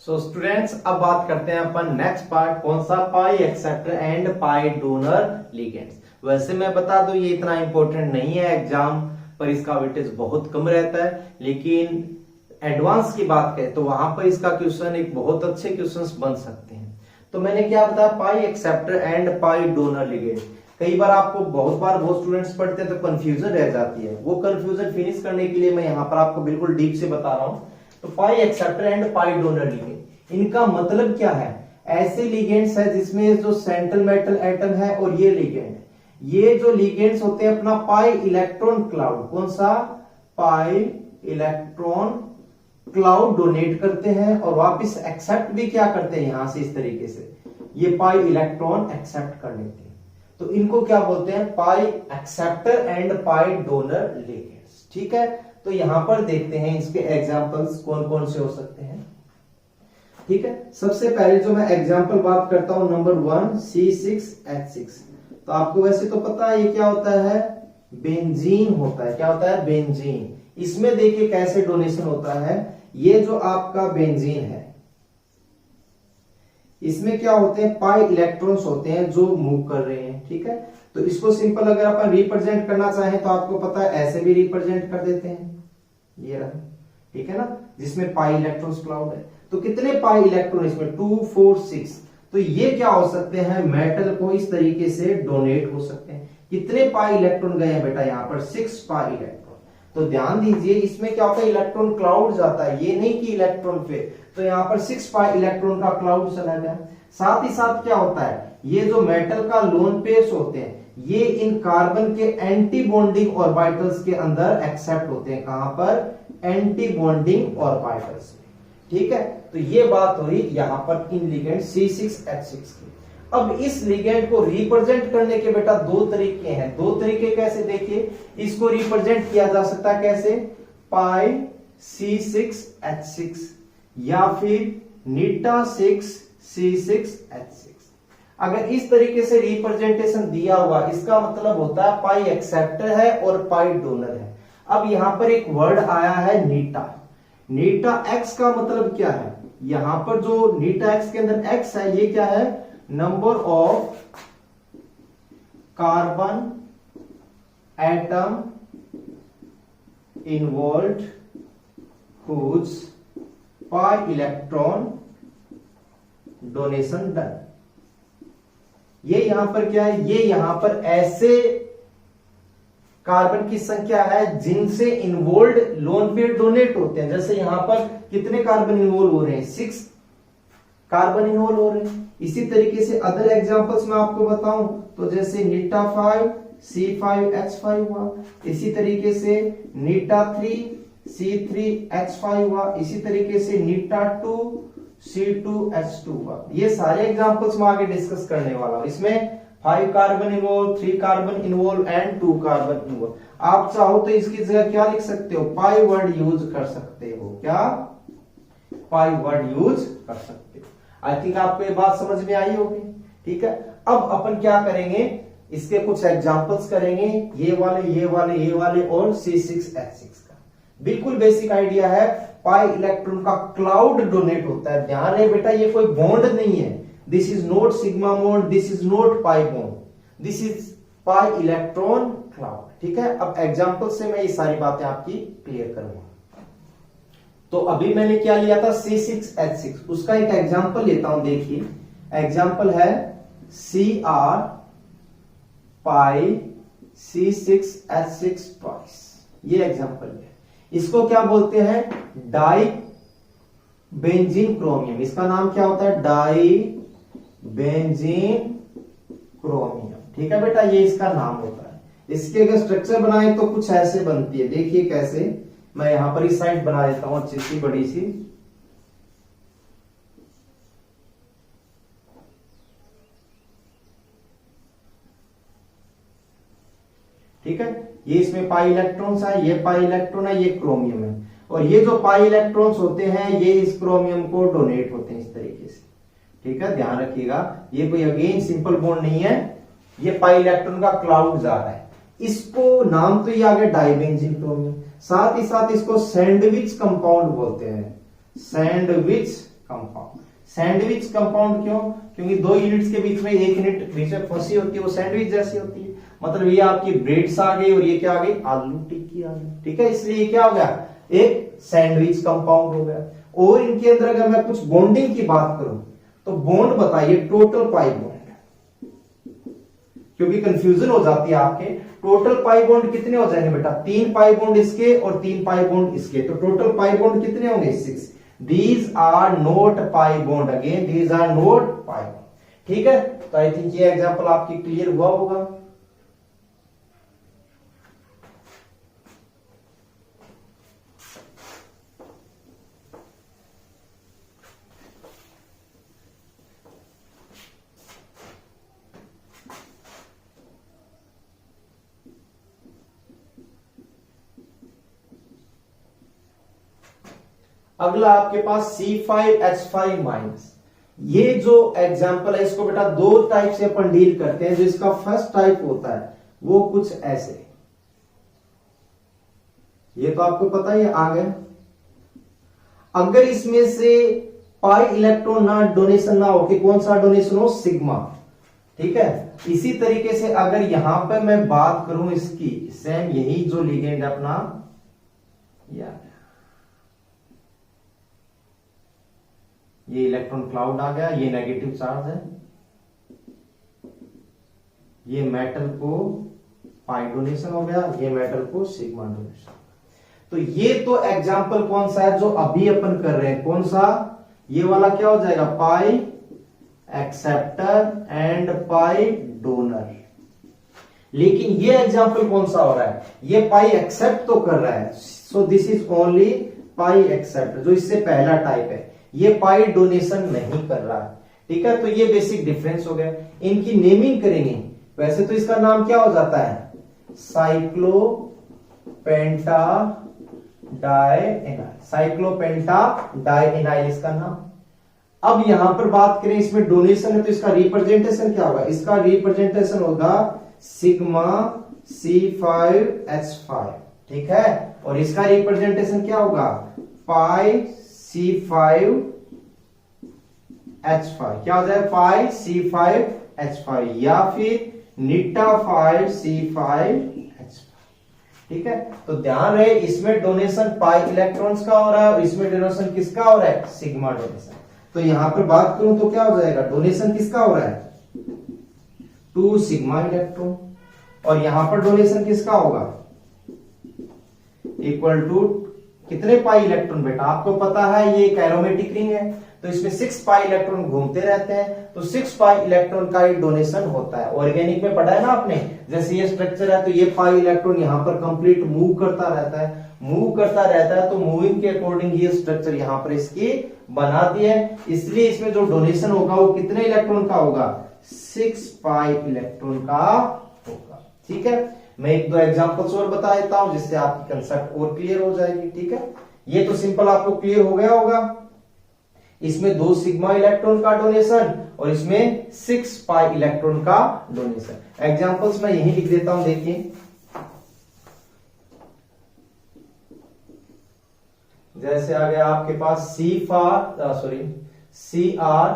So students, अब बात करते हैं अपन नेक्स्ट पार्ट, कौन सा, पाई acceptor and pi donor ligands. वैसे मैं बता दूं ये इतना इंपॉर्टेंट नहीं है, एग्जाम पर इसका वेटेज बहुत कम रहता है, लेकिन एडवांस की बात करें तो वहां पर इसका क्वेश्चन एक बहुत अच्छे क्वेश्चंस बन सकते हैं। तो मैंने क्या बताया, पाई acceptor and pi donor ligand. कई बार आपको बहुत स्टूडेंट्स पढ़ते हैं तो कंफ्यूजन रह जाती है, वो कंफ्यूजन फिनिश करने के लिए मैं यहाँ पर आपको बिल्कुल डीप से बता रहा हूं। तो पाई acceptor and pi donor ligand, इनका मतलब क्या है? ऐसे लिगेंड्स है जिसमें जो सेंट्रल मेटल एटम है और ये लिगेंड, ये जो लिगेंड्स होते हैं अपना पाई इलेक्ट्रॉन क्लाउड, कौन सा, पाई इलेक्ट्रॉन क्लाउड डोनेट करते हैं और वापस एक्सेप्ट भी क्या करते हैं, यहां से इस तरीके से ये पाई इलेक्ट्रॉन एक्सेप्ट कर लेते हैं। तो इनको क्या बोलते हैं, पाई acceptor and pi donor ligands. ठीक है, तो यहां पर देखते हैं इसके एग्जांपल्स कौन कौन से हो सकते हैं। ठीक है, सबसे पहले जो मैं एग्जांपल बात करता हूं, नंबर 1 C6H6। तो आपको वैसे तो पता है ये क्या होता है, बेंजीन होता है। क्या होता है, बेंजीन। इसमें देखिए कैसे डोनेशन होता है। ये जो आपका बेंजीन है, इसमें क्या होते हैं, पाई इलेक्ट्रॉन्स होते हैं जो मूव कर रहे हैं। ठीक है, तो इसको सिंपल अगर अपन रिप्रेजेंट करना चाहें तो आपको पता है ऐसे भी रिप्रेजेंट कर देते हैं, ये रहा। ठीक है ना, जिसमें पाई इलेक्ट्रॉन्स क्लाउड है। तो कितने पाई इलेक्ट्रॉन इसमें, 2 4 6। तो ये क्या हो सकते हैं, मेटल को इस तरीके से डोनेट हो सकते हैं। कितने पाई इलेक्ट्रॉन गए हैं बेटा, यहां पर 6 पाई इलेक्ट्रॉन। तो ध्यान दीजिए इसमें क्या होता है, इलेक्ट्रॉन क्लाउड जाता है, ये नहीं कि इलेक्ट्रॉन पे। तो यहाँ पर 6 पाई इलेक्ट्रॉन का क्लाउड चला गया। साथ ही साथ क्या होता है, ये जो मेटल का लोन पेयर्स होते हैं, ये इन कार्बन के एंटी बॉन्डिंग ऑर्बिटल्स के अंदर एक्सेप्ट होते हैं। कहां पर, एंटी बॉन्डिंग ऑर्बिटल्स। ठीक है, तो ये बात हुई यहां पर इन लिगेंड C6H6 की। अब इस लिगेंड को रिप्रेजेंट करने के बेटा दो तरीके हैं। दो तरीके कैसे, देखिए इसको रिप्रेजेंट किया जा सकता है कैसे, पाई C6H6 या फिर नीटा 6 C6H6। अगर इस तरीके से रिप्रेजेंटेशन दिया हुआ, इसका मतलब होता है पाई एक्सेप्टर है और पाई डोनर है। अब यहां पर एक वर्ड आया है नीटा। नीटा एक्स का मतलब क्या है, यहां पर जो नीटा एक्स के अंदर एक्स है, ये क्या है, number of carbon atom involved whose pi electron donation done. ये यहां पर क्या है, ये यहां पर ऐसे कार्बन की संख्या है जिनसे इन्वॉल्व लोन पेयर डोनेट होते हैं। जैसे यहां पर कितने कार्बन इन्वॉल्व हो रहे हैं, 6 कार्बन इन्वॉल्व हो रहे हैं। इसी तरीके से अदर एग्जांपल्स मैं आपको बताऊं तो जैसे नीटा 5 C5H5 हुआ, इसी तरीके से नीटा 3 C3H5 हुआ, इसी तरीके से नीटा 2 C2H2 हुआ। ये सारे एग्जांपल्स मैं आगे डिस्कस करने वाला हूं। इसमें 5 carbon involve, 3 carbon involve and 2 carbon involve. आप चाहो तो इसकी जगह क्या लिख सकते हो, पाई वर्ड यूज कर सकते हो। क्या, पाई वर्ड यूज कर सकते हो। आई थिंक आपको ये बात समझ में आई होगी। ठीक है, अब अपन क्या करेंगे, इसके कुछ एग्जांपल्स करेंगे, ये वाले ये वाले ये वाले और C6H6 का। बिल्कुल बेसिक आइडिया है, पाई इलेक्ट्रॉन का क्लाउड डोनेट होता है। ध्यान रहे बेटा, ये कोई बॉन्ड नहीं है। This is not sigma bond, this is not pi bond, this is pi electron cloud. ठीक है, अब एग्जांपल से मैं ये सारी बातें आपकी क्लियर करूंगा। तो अभी मैंने क्या लिया था, C6H6, उसका एक एग्जांपल लेता हूं। देखिए एग्जांपल है Cr पाई C6H6 ट्वाइस। ये एग्जांपल है, इसको क्या बोलते हैं, डाई बेंजीन क्रोमियम। इसका नाम क्या होता है, डाई बेंजीन क्रोमियम। ठीक है बेटा, ये इसका नाम होता है। इसके अगर स्ट्रक्चर बनाए तो कुछ ऐसे बनती है। देखिए कैसे, मैं यहां पर इस साइड बना देता हूं अच्छी सी बड़ी सी। ठीक है, ये इसमें पाई इलेक्ट्रॉन्स है, ये पाई इलेक्ट्रॉन है, ये क्रोमियम है। और ये जो पाई इलेक्ट्रॉन्स होते हैं ये इस क्रोमियम को डोनेट होते हैं इस तरीके से। ठीक है, ध्यान रखिएगा, ये कोई अगेन सिंपल बॉन्ड नहीं है, ये पाई इलेक्ट्रॉन का क्लाउड जा रहा है। इसको नाम तो ये आ गया डाइबेंजीन क्रोमियम। साथ ही साथ इसको सैंडविच कंपाउंड बोलते हैं, सैंडविच कंपाउंड। सैंडविच कंपाउंड क्यों? क्योंकि दो यूनिट्स के बीच में एक यूनिट बीच में फंसी होती है, वो सैंडविच जैसी होती है। मतलब ये आपकी ब्रेड्स आ गई और ये क्या आ गई? आलू टिक्की आ गई। ठीक है, इसलिए ये क्या हो गया? एक सैंडविच कंपाउंड हो गया। और इनके अंदर अगर मैं कुछ बॉन्डिंग की बात करूं तो बॉन्ड बताइए टोटल पाई बॉन्ड, क्योंकि कंफ्यूजन हो जाती है आपके। टोटल पाई बॉन्ड कितने हो जाएंगे बेटा? 3 पाई बॉन्ड इसके और 3 पाई बॉन्ड इसके, तो टोटल पाई बॉन्ड कितने होंगे? 6। These are not pi bond, again these are not pi bond. ठीक है, तो आई थिंक ये एग्जांपल आपकी क्लियर हुआ होगा। अगला आपके पास C5H5 माइनस। ये जो एग्जाम्पल है इसको बेटा दो टाइप से अपन डील करते हैं। जो इसका फर्स्ट टाइप होता है वो कुछ ऐसे, ये तो आपको पता ही आ गया। अगर इसमें से पाई इलेक्ट्रॉन ना डोनेशन ना हो, कि कौन सा डोनेशन हो? सिग्मा। ठीक है, इसी तरीके से अगर यहां पे मैं बात करूं इसकी, सेम यही जो लिगेंड अपना ये इलेक्ट्रॉन क्लाउड आ गया, ये नेगेटिव चार्ज है, ये मेटल को पाई डोनेशन हो गया, ये मेटल को सिग्मा डोनेशन। तो ये तो एग्जाम्पल कौन सा है जो अभी अपन कर रहे हैं? कौन सा? ये वाला क्या हो जाएगा? पाई एक्सेप्टर एंड पाई डोनर। लेकिन ये एग्जाम्पल कौन सा हो रहा है? ये पाई एक्सेप्ट तो कर रहा है, so this is only pi except, जो इससे पहला टाइप है। ये पाई डोनेशन नहीं कर रहा है। ठीक है, तो ये बेसिक डिफरेंस हो गया। इनकी नेमिंग करेंगे। वैसे तो इसका नाम क्या हो जाता है? साइक्लो पेंटा डाइएनाइल, साइक्लोपेंटा डाइएनाइल इसका नाम। अब यहां पर बात करें, इसमें डोनेशन है तो इसका रिप्रेजेंटेशन क्या होगा? इसका रिप्रेजेंटेशन होगा सिग्मा C5H5। ठीक है, और इसका रिप्रेजेंटेशन क्या होगा? पाई C5H5। क्या हो जाए? पाई C5H5 या फिर नीटा 5 C5H5। ठीक है, तो ध्यान रहे इसमें डोनेशन पाई इलेक्ट्रॉन्स का हो रहा है और इसमें डोनेशन किसका हो रहा है? Sigma donation. तो यहां पर बात करूं तो क्या हो जाएगा? डोनेशन किसका हो रहा है? 2 सिग्मा इलेक्ट्रॉन। और यहां पर डोनेशन किसका होगा? इक्वल टू कितने पाई इलेक्ट्रॉन बेटा? आपको पता है ये एक एरोमेटिक रिंग है, तो इसमें 6 पाई इलेक्ट्रॉन घूमते रहते हैं, तो 6 पाई इलेक्ट्रॉन का ही डोनेशन होता है। ऑर्गेनिक में पढ़ा है ना आपने, जैसे ये स्ट्रक्चर है तो ये पाई इलेक्ट्रॉन यहां पर कंप्लीट मूव करता रहता है, मूव करता रहता है, तो मूविंग के अकॉर्डिंग ये स्ट्रक्चर यहां पर इसकी बना दिया है। इसलिए इसमें जो डोनेशन होगा वो कितने इलेक्ट्रॉन का होगा? 6 पाई इलेक्ट्रॉन का होगा। ठीक है, मैं एक दो एग्जांपल्स और बता देता हूं जिससे आपकी कंसेप्ट और क्लियर हो जाएगी। ठीक है, ये तो सिंपल आपको क्लियर हो गया होगा। इसमें 2 सिग्मा इलेक्ट्रॉन का डोनेशन और इसमें 6 पाई इलेक्ट्रॉन का डोनेशन। एग्जांपल्स मैं यही लिख देता हूं, देखिए। जैसे आ गया आपके पास Cr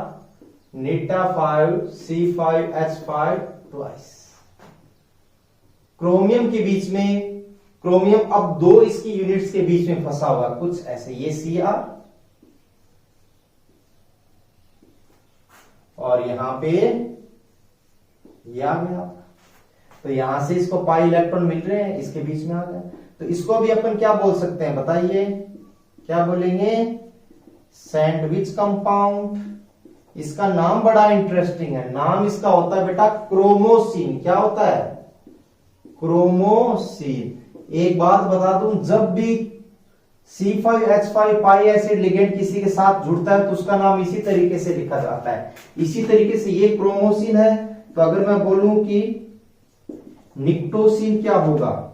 नीटा 5 C5H5 ट्वाइस। क्रोमियम के बीच में, क्रोमियम अब 2 इसकी यूनिट्स के बीच में फंसा हुआ कुछ ऐसे, ये Cr और यहां पे ये आ गया। तो यहां से इसको पाई इलेक्ट्रॉन मिल रहे हैं, इसके बीच में आ गया। तो इसको भी अपन क्या बोल सकते हैं बताइए? क्या बोलेंगे? Sandwich compound. इसका नाम बड़ा इंटरेस्टिंग है, नाम इसका होता है बेटा क्रोमोसिन। क्या होता है? क्रोमोसिन। एक बात बता दूं, जब भी C5H5 पाई एसिड लिगेंड किसी के साथ जुड़ता है तो उसका नाम इसी तरीके से लिखा जाता है। इसी तरीके से ये क्रोमोसिन है, तो अगर मैं बोलूं कि निक्टोसिन क्या होगा?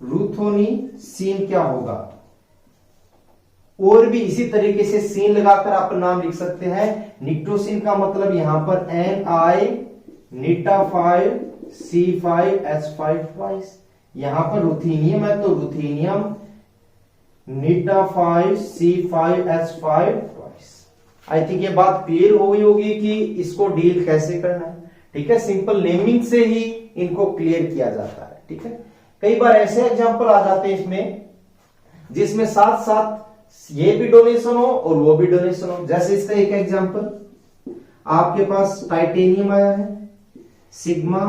रुथोनीसिन क्या होगा? और भी इसी तरीके से सीन लगाकर आप नाम लिख सकते हैं। निक्टोसिन का मतलब यहां पर Ni नीटा 5 C5H5 ट्वाइस। यहां पर रुथीनियम है तो रुथीनियम नीटा 5 C5H5 ट्वाइस। आई थिंक ये बात क्लियर हो गई होगी कि इसको डील कैसे करना है। ठीक है, सिंपल नेमिंग से ही इनको क्लियर किया जाता है। ठीक है, कई बार ऐसे एग्जांपल आ जाते हैं इसमें जिसमें साथ साथ ये भी डोनेशन हो और वो भी डोनेशन हो। जैसे इसका एक एग्जांपल आपके पास टाइटेनियम आया है सिग्मा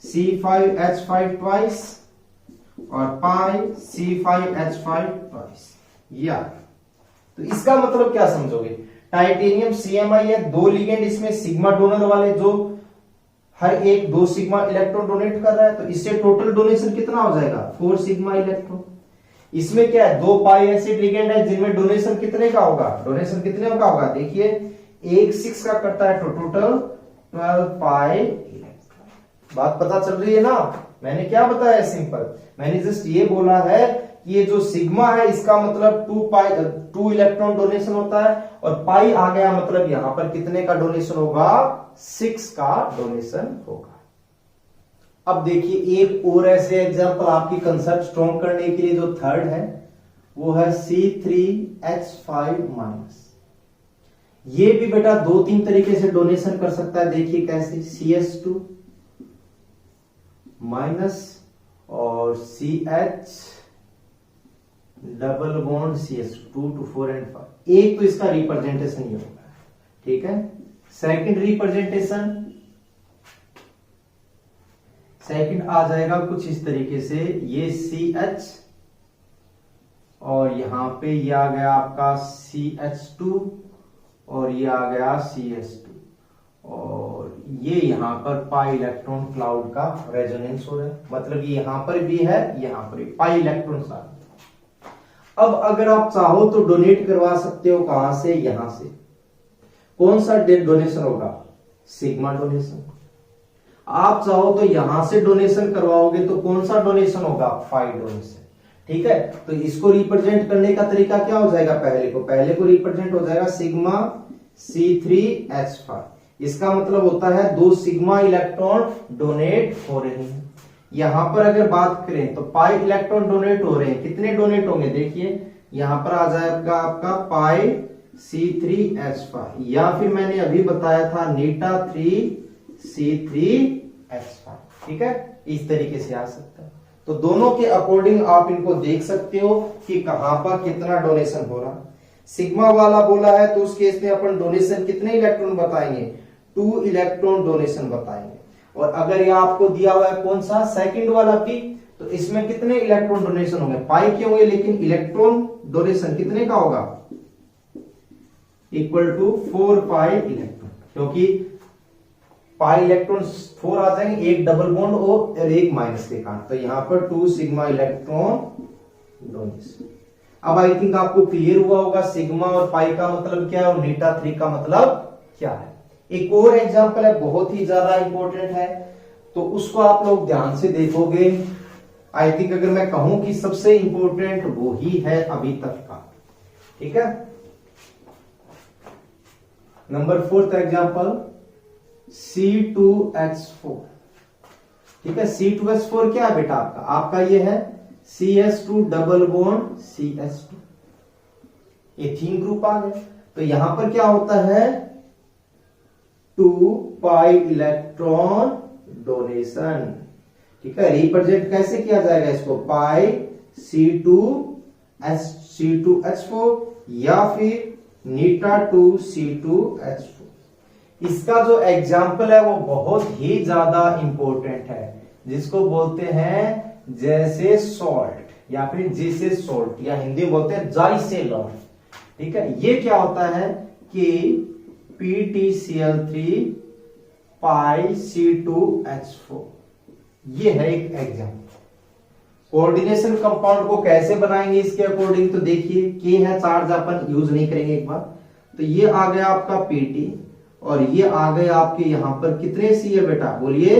C5H5 ट्वाइस और पाई C5H5 ट्वाइस। या तो इसका मतलब क्या समझोगे, टाइटेनियम CMI है, दो लिगेंड इसमें सिग्मा डोनर वाले जो हर एक 2 सिग्मा इलेक्ट्रॉन डोनेट कर रहा है, तो इससे टोटल डोनेशन कितना हो जाएगा 4 सिग्मा इलेक्ट्रॉन। इसमें क्या है 2 पाई एसिड लिगेंड है जिनमें डोनेशन कितने का होगा, डोनेशन कितने का होगा, देखिए 1 6 का करता है तो टोटल 12 पाई इलेक्ट्रॉन। बात पता चल रही है ना, मैंने क्या बताया सिंपल, मैंने जस्ट ये बोला है कि ये जो सिग्मा है इसका मतलब 2 इलेक्ट्रॉन डोनेशन होता है और पाई आ गया मतलब यहां पर कितने का डोनेशन होगा 6 का डोनेशन होगा। अब देखिए एक और ऐसे एग्जांपल आपकी कंसेप्ट स्ट्रॉन्ग करने के लिए जो थर्ड है वो है C3H5-। ये भी बेटा 2-3 तरीके से डोनेशन कर सकता है। देखिए कैसे, CS2 माइनस और CH double bond CS2 2 4 and 5। एक तो इसका रिप्रेजेंटेशन ये होगा। ठीक है, सेकंड रिप्रेजेंटेशन, सेकंड आ जाएगा कुछ इस तरीके से, ये CH और यहां पे ये आ गया आपका CH2 और ये आ गया CS2 और ये यहां पर पाई इलेक्ट्रॉन क्लाउड का रेजोनेंस हो रहा है, मतलब ये यहां पर भी है यहां पर भी पाई इलेक्ट्रॉन साथ। अब अगर आप चाहो तो डोनेट करवा सकते हो, कहां से, यहां से। कौन सा डोनेशन होगा, सिग्मा डोनेशन। आप चाहो तो यहां से डोनेशन करवाओगे तो कौन सा डोनेशन होगा, पाई डोनेशन। ठीक है, तो इसको रिप्रेजेंट करने का तरीका क्या हो जाएगा, पहले को रिप्रेजेंट हो जाएगा सिग्मा C3H5। इसका मतलब होता है 2 सिग्मा इलेक्ट्रॉन डोनेट हो रहे हैं। यहां पर अगर बात करें तो पाई इलेक्ट्रॉन डोनेट हो रहे हैं, कितने डोनेट होंगे, देखिए यहां पर आ जाएगा आपका पाई C3H5 या फिर मैंने अभी बताया था नीटा 3C3H5। ठीक है, इस तरीके से आ सकता है। तो दोनों के अकॉर्डिंग आप इनको देख सकते हो कि कहां पर कितना डोनेशन हो रहा। सिग्मा वाला बोला है तो उस केस में अपन डोनेशन कितने इलेक्ट्रॉन बताएंगे, 2 इलेक्ट्रॉन डोनेशन बताएंगे। और अगर ये आपको दिया हुआ है कौन सा, सेकंड वाला पी, तो इसमें कितने इलेक्ट्रॉन डोनेशन होंगे, पाई के होंगे, लेकिन इलेक्ट्रॉन डोनेशन कितने का होगा, इक्वल टू 4 पाई इलेक्ट्रॉन, क्योंकि पाई इलेक्ट्रॉन 4 आ जाएंगे, एक डबल बॉन्ड और एक माइनस के कारण, तो यहां पर 2 सिग्मा इलेक्ट्रॉन डोनेशन। अब आई थिंक आपको क्लियर हुआ होगा सिग्मा और पाई का मतलब क्या है और नीटा 3 का मतलब क्या है। एक और एग्जांपल है, बहुत ही ज्यादा इंपॉर्टेंट है, तो उसको आप लोग ध्यान से देखोगे। आई थिंक अगर मैं कहूं कि सबसे इंपॉर्टेंट वो ही है अभी तक का। ठीक है, नंबर 4th एग्जांपल C2H4। ठीक है, C2H4 क्या है बेटा आपका ये है CS2 double bond CS2, ethene group आ गया। तो यहां पर क्या होता है 2 पाई इलेक्ट्रॉन डोनेशन। ठीक है, रिप्रेजेंट कैसे किया जाएगा इसको, पाई C2H4 या फिर नीटा 2C2H4। इसका जो एग्जाम्पल है वो बहुत ही ज्यादा इंपॉर्टेंट है, जिसको बोलते हैं जैसे सॉल्ट या फिर जैसे सॉल्ट, या हिंदी में बोलते हैं जैसे लौट। ठीक है, ये क्या होता है कि PtCl3 पाई C2H4, ये है एक एग्जाम्पल। कोऑर्डिनेशन कंपाउंड को कैसे बनाएंगे इसके अकॉर्डिंग, तो देखिए के है चार्ज अपन यूज नहीं करेंगे एक बार, तो ये आ गया आपका Pt और ये आ गए आपके यहां पर कितने Cl बेटा, बोलिए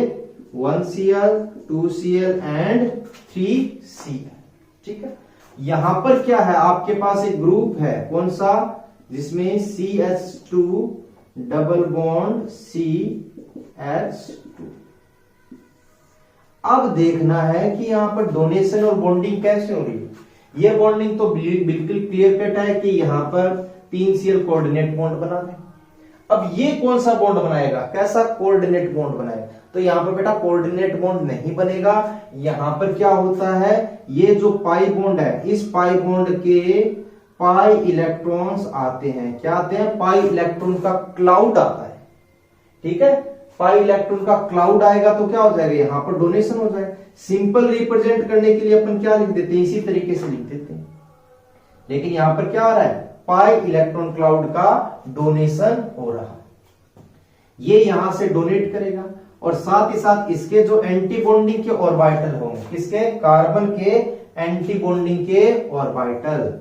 1Cl 2Cl एंड 3Cl। ठीक है, यहां पर क्या है आपके पास एक ग्रुप है कौन सा, जिसमें CH2 डबल बॉन्ड CH2। अब देखना है कि यहां पर डोनेशन और बॉन्डिंग कैसे हो रही है। ये बॉन्डिंग तो बिल्कुल क्लियर कट है कि यहाँ पर 3Cl कोऑर्डिनेट बॉन्ड बना है। अब ये कौन सा बॉन्ड बनाएगा, कैसा कोऑर्डिनेट बॉन्ड बनाएगा, तो यहाँ पर बेटा कोऑर्डिनेट बॉन्ड नहीं बनेगा। यहाँ पर क्या होता है, ये जो पाई बॉन्ड है, इस पाई बॉन्ड के पाई इलेक्ट्रॉन्स आते हैं, क्या आते हैं, पाई इलेक्ट्रॉन का क्लाउड आता है, ठीक है। पाई इलेक्ट्रॉन का क्लाउड आएगा तो क्या हो जाएगा, यहाँ पर डोनेशन हो जाएगा। सिंपल रिप्रेजेंट करने के लिए अपन क्या लिख देते हैं, इसी तरीके से लिख देते हैं, लेकिन यहां पर क्या आ रहा है, पाई इलेक्ट्रॉन क्लाउड का डोनेशन हो रहा है। ये यहां से डोनेट करेगा और साथ ही साथ इसके जो एंटी बॉन्डिंग के ऑर्बिटल होंगे, किसके, कार्बन के एंटी बॉन्डिंग के ऑर्बिटल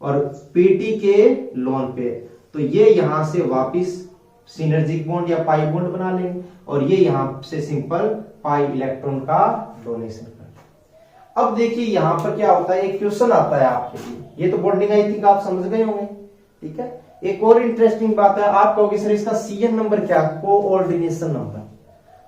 और पीटी के लोन पे, तो ये यहां से वापिस सिनर्जिक बॉन्ड या पाई बॉन्ड बना लेंगे और ये यहां से सिंपल पाई इलेक्ट्रॉन का डोनेशन कर। अब देखिए यहां पर क्या होता है, एक क्वेश्चन आता है आपके लिए, ये तो बॉन्डिंग आई थिंक आप समझ गए होंगे, ठीक है। एक और इंटरेस्टिंग बात है, आप कहोगे सर इसका CN नंबर क्या, कोऑर्डिनेशन नंबर।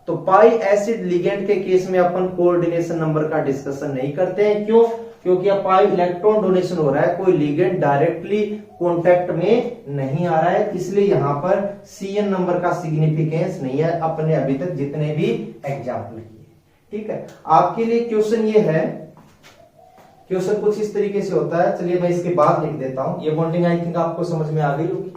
तो पाई एसिड लिगेंड के केस में अपन कोऑर्डिनेशन नंबर का डिस्कशन नहीं करते हैं, क्यों, क्योंकि अब पाई इलेक्ट्रॉन डोनेशन हो रहा है, कोई लिगेंड डायरेक्टली कांटेक्ट में नहीं आ रहा है, इसलिए यहां पर CN नंबर का सिग्निफिकेंस नहीं है अपने अभी तक जितने भी एग्जाम्पल किए, ठीक है। आपके लिए क्वेश्चन ये है, क्वेश्चन कुछ इस तरीके से होता है, चलिए मैं इसके बाद लिख देता हूं, ये बॉन्डिंग आई थिंक आपको समझ में आ गई होगी।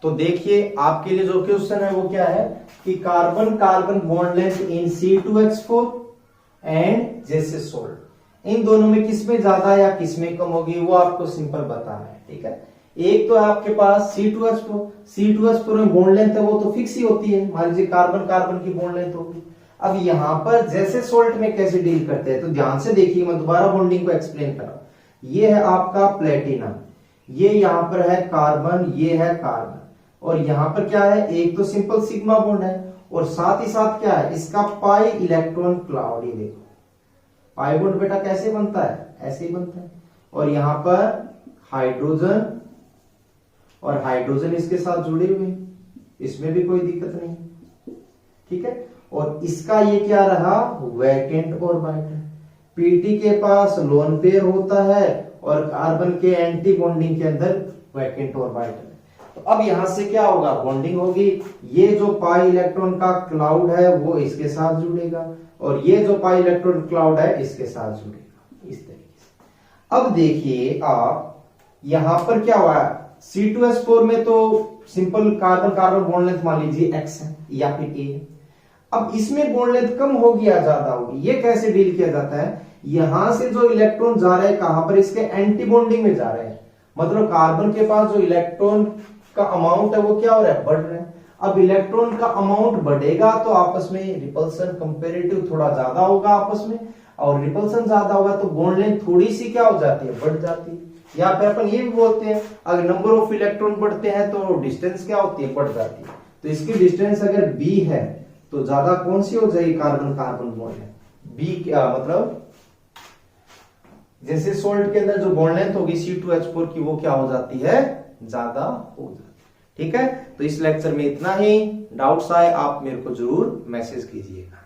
तो देखिए आपके लिए जो क्वेश्चन है वो क्या है कि carbon carbon bond length in C2H4 and जैसे सोल्ट, इन दोनों में किसमें ज्यादा या किसमें कम होगी वो आपको सिंपल बताना है, ठीक है। एक तो है आपके पास C2H4 में बॉन्ड लेंथ है वो तो फिक्स ही होती है, मान लीजिए कार्बन कार्बन की बॉन्ड लेंथ होगी। अब यहां पर जैसे सोल्ट में कैसे डील करते हैं, तो ध्यान से देखिए, मैं दोबारा बॉन्डिंग को एक्सप्लेन कर रहा हूं। ये है आपका प्लेटिनम, ये यहां पर है कार्बन, ये है कार्बन, और यहां पर क्या है, एक तो सिंपल सिग्मा बॉन्ड है और साथ ही साथ क्या है, इसका पाई इलेक्ट्रॉन क्लाउड। ये देखो पाई बॉन्ड बेटा कैसे बनता है, ऐसे ही बनता है, और यहां पर हाइड्रोजन और हाइड्रोजन इसके साथ जुड़े हुए, इसमें भी कोई दिक्कत नहीं, ठीक है। और इसका ये क्या रहा, वैकेंट ऑर्बिटल। पीटी के पास लोन पेयर होता है और कार्बन के एंटी बॉन्डिंग के अंदर वैकेंट ऑर्बिटल है। तो अब यहां से क्या होगा, बॉन्डिंग होगी, ये जो पाई इलेक्ट्रॉन का क्लाउड है वो इसके साथ जुड़ेगा और ये जो पाई इलेक्ट्रॉन क्लाउड है इसके साथ जुड़ेगा, इस तरीके से। अब देखिए आप यहां पर क्या हुआ, C2H4 में तो simple carbon carbon bond length मान लीजिए x है या फिर a है। अब इसमें बॉन्ड लेंथ कम होगी या ज्यादा होगी, ये कैसे डील किया जाता है, यहां से जो इलेक्ट्रॉन जा रहे हैं कहां पर, इसके एंटी बॉन्डिंग में जा रहे हैं, मतलब कार्बन के पास जो इलेक्ट्रॉन का अमाउंट है वो क्या हो रहा है, बढ़ रहा है। अब इलेक्ट्रॉन का अमाउंट बढ़ेगा तो आपस में रिपल्सन कंपेरेटिव थोड़ा ज्यादा होगा आपस में, और रिपल्सन ज्यादा होगा तो बॉन्ड लेंथ थोड़ी सी क्या हो जाती है, बढ़ जाती है। या फिर अपन ये भी बोलते हैं अगर नंबर ऑफ इलेक्ट्रॉन बढ़ते हैं तो डिस्टेंस क्या होती है, बढ़ जाती है। तो इसकी डिस्टेंस अगर b है तो ज्यादा कौन सी हो जाएगी, कार्बन कार्बन बॉन्ड है, b क्या मतलब जैसे सोल्ट के अंदर जो बॉन्ड लेंथ होगी C2H4 की वो क्या हो जाती है, ज्यादा हो जाती है, ठीक है। तो इस लेक्चर में इतना ही, डाउट्स आए आप मेरे को जरूर मैसेज कीजिएगा।